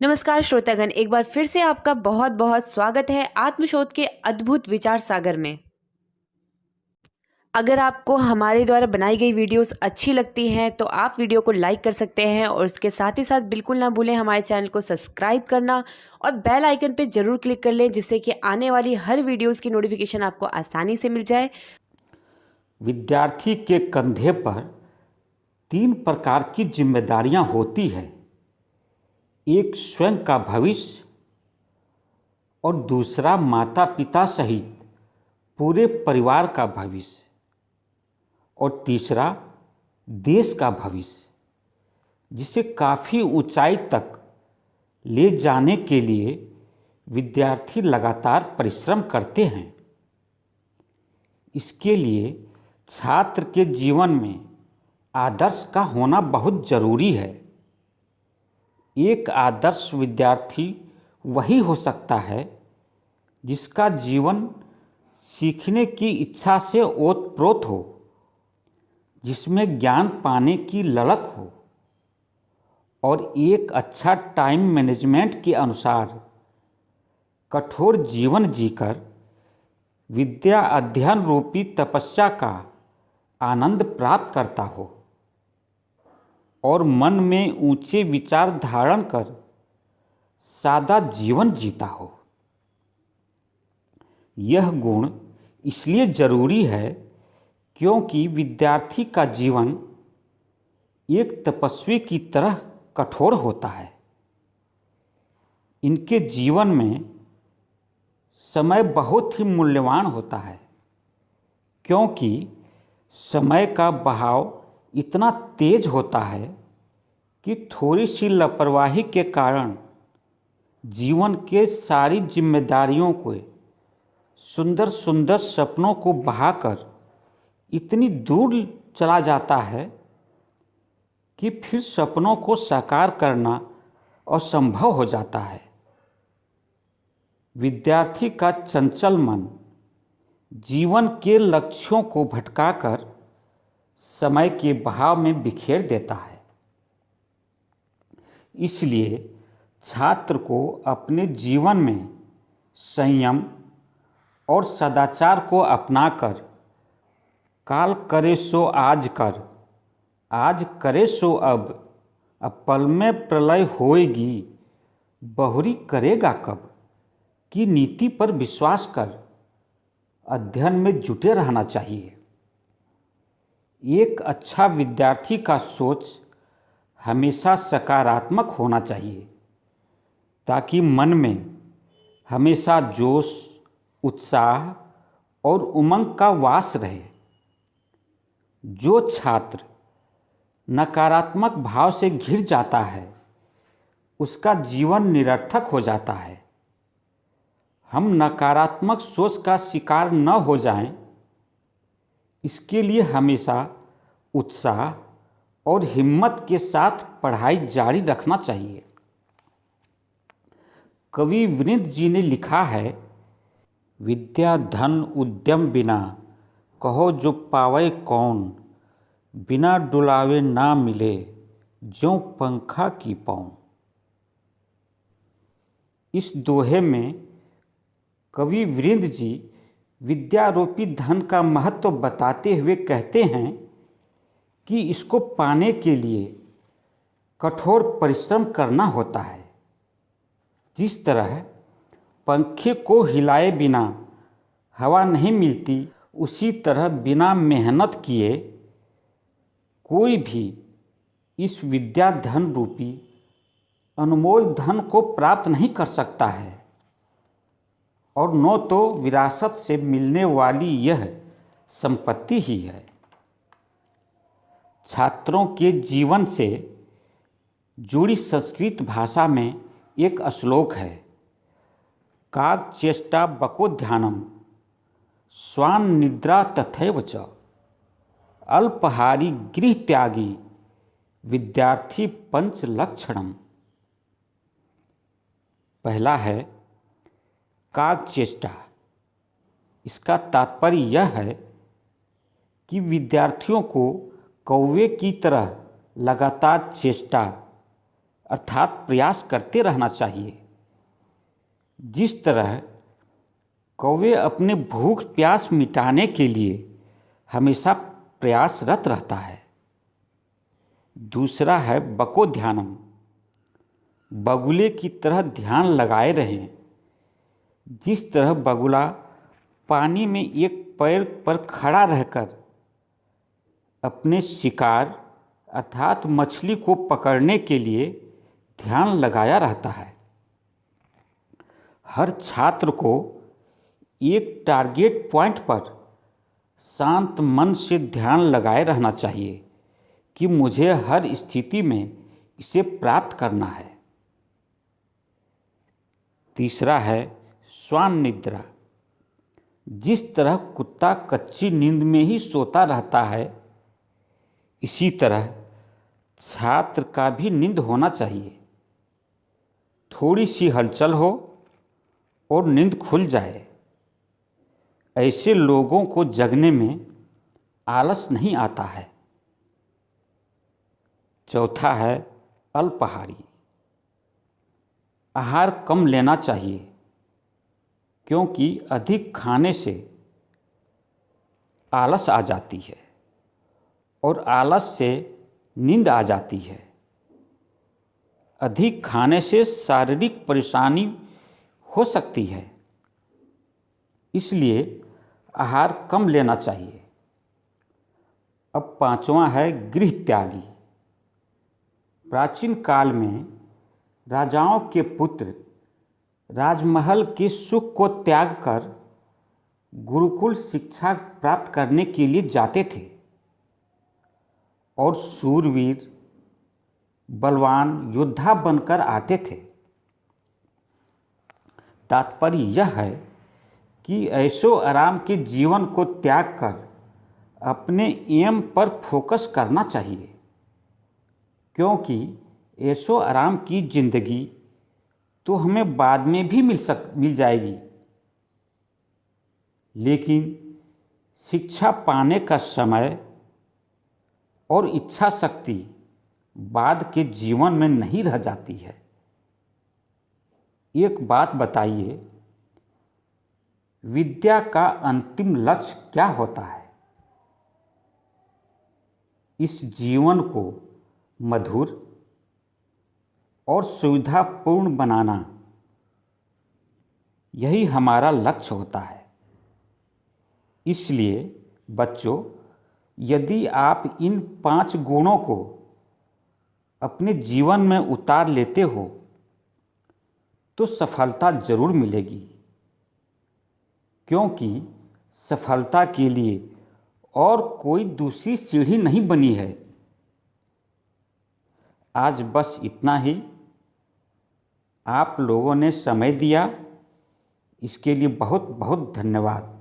नमस्कार श्रोतागण, एक बार फिर से आपका बहुत बहुत स्वागत है आत्मशोध के अद्भुत विचार सागर में। अगर आपको हमारे द्वारा बनाई गई वीडियोस अच्छी लगती हैं तो आप वीडियो को लाइक कर सकते हैं और उसके साथ ही साथ बिल्कुल ना भूलें हमारे चैनल को सब्सक्राइब करना और बेल आइकन पे ज़रूर क्लिक कर लें, जिससे कि आने वाली हर वीडियोस की नोटिफिकेशन आपको आसानी से मिल जाए। विद्यार्थी के कंधे पर 3 प्रकार की जिम्मेदारियां होती है। एक स्वयं का भविष्य और दूसरा माता पिता सहित पूरे परिवार का भविष्य और तीसरा देश का भविष्य, जिसे काफ़ी ऊंचाई तक ले जाने के लिए विद्यार्थी लगातार परिश्रम करते हैं। इसके लिए छात्र के जीवन में आदर्श का होना बहुत जरूरी है। एक आदर्श विद्यार्थी वही हो सकता है जिसका जीवन सीखने की इच्छा से ओतप्रोत हो, जिसमें ज्ञान पाने की ललक हो और एक अच्छा टाइम मैनेजमेंट के अनुसार कठोर जीवन जीकर विद्या अध्ययन रूपी तपस्या का आनंद प्राप्त करता हो और मन में ऊंचे विचार धारण कर सादा जीवन जीता हो। यह गुण इसलिए जरूरी है क्योंकि विद्यार्थी का जीवन एक तपस्वी की तरह कठोर होता है। इनके जीवन में समय बहुत ही मूल्यवान होता है, क्योंकि समय का बहाव इतना तेज होता है कि थोड़ी सी लापरवाही के कारण जीवन के सारी जिम्मेदारियों को, सुंदर सुंदर सपनों को बहाकर इतनी दूर चला जाता है कि फिर सपनों को साकार करना असंभव हो जाता है। विद्यार्थी का चंचल मन जीवन के लक्ष्यों को भटकाकर समय के बहाव में बिखेर देता है। इसलिए छात्र को अपने जीवन में संयम और सदाचार को अपनाकर काल करे सो आज कर, आज करे सो अब पल में प्रलय होएगी, बहुरी करेगा कब की नीति पर विश्वास कर अध्ययन में जुटे रहना चाहिए। एक अच्छा विद्यार्थी का सोच हमेशा सकारात्मक होना चाहिए, ताकि मन में हमेशा जोश, उत्साह और उमंग का वास रहे। जो छात्र नकारात्मक भाव से घिर जाता है उसका जीवन निरर्थक हो जाता है। हम नकारात्मक सोच का शिकार न हो जाएं, इसके लिए हमेशा उत्साह और हिम्मत के साथ पढ़ाई जारी रखना चाहिए। कवि विनीत जी ने लिखा है, विद्या धन उद्यम बिना कहो जो पावे कौन, बिना डुलावे ना मिले ज्यों पंखा की पौं। इस दोहे में कवि वीरेंद्र जी विद्यारूपी धन का महत्व बताते हुए कहते हैं कि इसको पाने के लिए कठोर परिश्रम करना होता है। जिस तरह पंखे को हिलाए बिना हवा नहीं मिलती, उसी तरह बिना मेहनत किए कोई भी इस विद्या धन रूपी अनमोल धन को प्राप्त नहीं कर सकता है, और न तो विरासत से मिलने वाली यह संपत्ति ही है। छात्रों के जीवन से जुड़ी संस्कृत भाषा में एक श्लोक है, काग चेष्टा बको ध्यानम स्वान निद्रा तथैव च, अल्पहारी गृह त्यागी विद्यार्थी पंच लक्षणम। पहला है काग चेष्टा। इसका तात्पर्य यह है कि विद्यार्थियों को कौवे की तरह लगातार चेष्टा अर्थात प्रयास करते रहना चाहिए। जिस तरह कौवे अपने भूख प्यास मिटाने के लिए हमेशा प्रयासरत रहता है। दूसरा है बको ध्यानम, बगुले की तरह ध्यान लगाए रहें। जिस तरह बगुला पानी में एक पैर पर खड़ा रहकर अपने शिकार अर्थात मछली को पकड़ने के लिए ध्यान लगाया रहता है। हर छात्र को एक टारगेट पॉइंट पर शांत मन से ध्यान लगाए रहना चाहिए कि मुझे हर स्थिति में इसे प्राप्त करना है। तीसरा है श्वान निद्रा। जिस तरह कुत्ता कच्ची नींद में ही सोता रहता है, इसी तरह छात्र का भी नींद होना चाहिए। थोड़ी सी हलचल हो और नींद खुल जाए। ऐसे लोगों को जगने में आलस नहीं आता है। चौथा है अल्पाहारी। आहार कम लेना चाहिए, क्योंकि अधिक खाने से आलस आ जाती है और आलस से नींद आ जाती है। अधिक खाने से शारीरिक परेशानी हो सकती है, इसलिए आहार कम लेना चाहिए। अब पांचवा है गृह त्यागी। प्राचीन काल में राजाओं के पुत्र राजमहल के सुख को त्याग कर गुरुकुल शिक्षा प्राप्त करने के लिए जाते थे और शूरवीर बलवान योद्धा बनकर आते थे। तात्पर्य यह है कि ऐशो आराम के जीवन को त्याग कर अपने एम पर फोकस करना चाहिए, क्योंकि ऐशो आराम की जिंदगी तो हमें बाद में भी मिल जाएगी, लेकिन शिक्षा पाने का समय और इच्छा शक्ति बाद के जीवन में नहीं रह जाती है। एक बात बताइए, विद्या का अंतिम लक्ष्य क्या होता है? इस जीवन को मधुर और सुविधापूर्ण बनाना, यही हमारा लक्ष्य होता है। इसलिए बच्चों, यदि आप इन 5 गुणों को अपने जीवन में उतार लेते हो तो सफलता जरूर मिलेगी, क्योंकि सफलता के लिए और कोई दूसरी सीढ़ी नहीं बनी है। आज बस इतना ही। आप लोगों ने समय दिया, इसके लिए बहुत बहुत धन्यवाद।